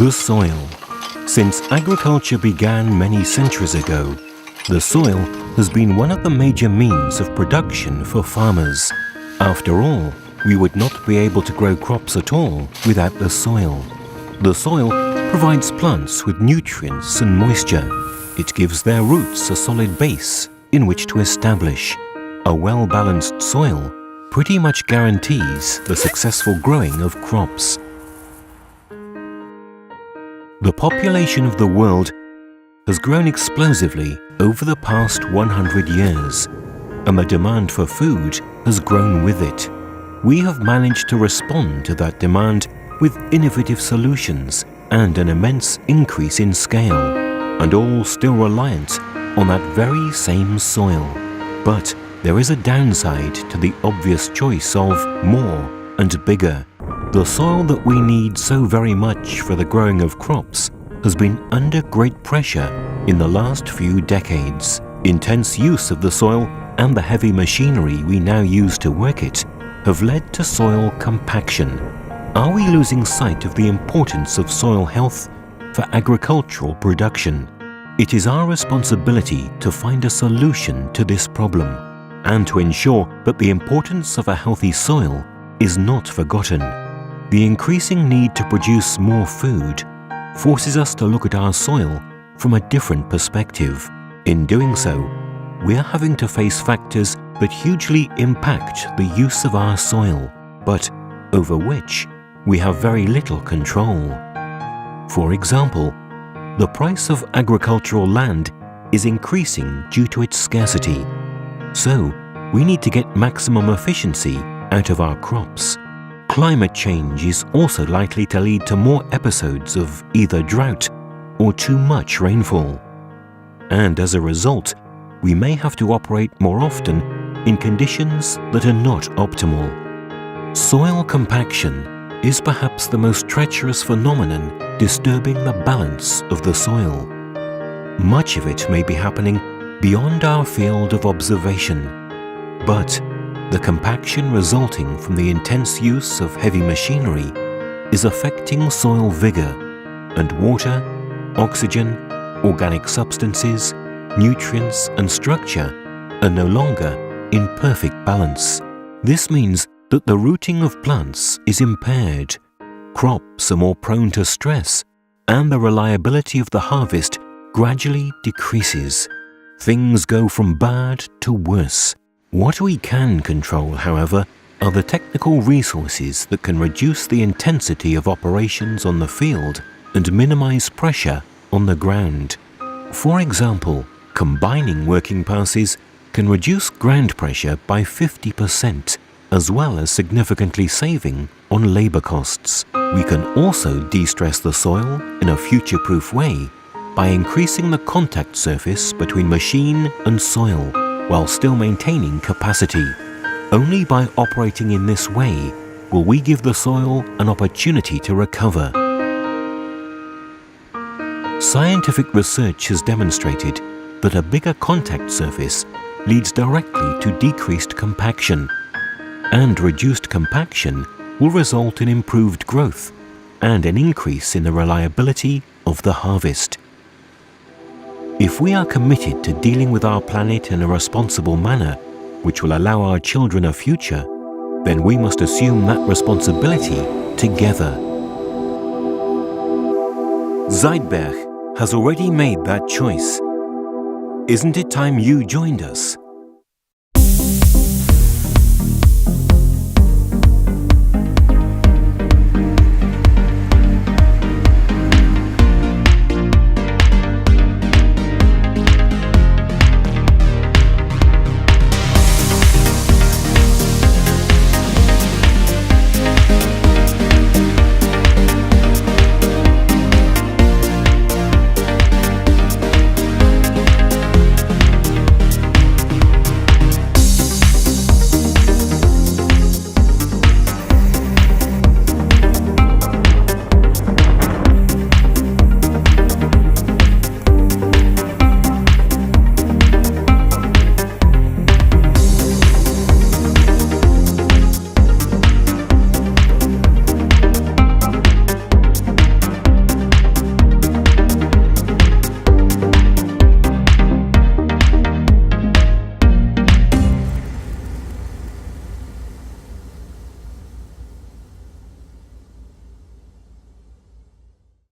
The soil. Since agriculture began many centuries ago, the soil has been one of the major means of production for farmers. After all, we would not be able to grow crops at all without the soil. The soil provides plants with nutrients and moisture. It gives their roots a solid base in which to establish. A well-balanced soil pretty much guarantees the successful growing of crops. The population of the world has grown explosively over the past 100 years, and the demand for food has grown with it. We have managed to respond to that demand with innovative solutions and an immense increase in scale, and all still reliant on that very same soil. But there is a downside to the obvious choice of more and bigger. The soil that we need so very much for the growing of crops has been under great pressure in the last few decades. Intense use of the soil and the heavy machinery we now use to work it have led to soil compaction. Are we losing sight of the importance of soil health for agricultural production? It is our responsibility to find a solution to this problem and to ensure that the importance of a healthy soil is not forgotten. The increasing need to produce more food forces us to look at our soil from a different perspective. In doing so, we are having to face factors that hugely impact the use of our soil, but over which we have very little control. For example, the price of agricultural land is increasing due to its scarcity. So, we need to get maximum efficiency out of our crops. Climate change is also likely to lead to more episodes of either drought or too much rainfall. And as a result, we may have to operate more often in conditions that are not optimal. Soil compaction is perhaps the most treacherous phenomenon disturbing the balance of the soil. Much of it may be happening beyond our field of observation, but the compaction resulting from the intense use of heavy machinery is affecting soil vigor, and water, oxygen, organic substances, nutrients and structure are no longer in perfect balance. This means that the rooting of plants is impaired, crops are more prone to stress, and the reliability of the harvest gradually decreases. Things go from bad to worse. What we can control, however, are the technical resources that can reduce the intensity of operations on the field and minimize pressure on the ground. For example, combining working passes can reduce ground pressure by 50%, as well as significantly saving on labor costs. We can also de-stress the soil in a future-proof way by increasing the contact surface between machine and soil, while still maintaining capacity. Only by operating in this way will we give the soil an opportunity to recover. Scientific research has demonstrated that a bigger contact surface leads directly to decreased compaction, and reduced compaction will result in improved growth and an increase in the reliability of the harvest. If we are committed to dealing with our planet in a responsible manner, which will allow our children a future, then we must assume that responsibility together. Zuidberg has already made that choice. Isn't it time you joined us?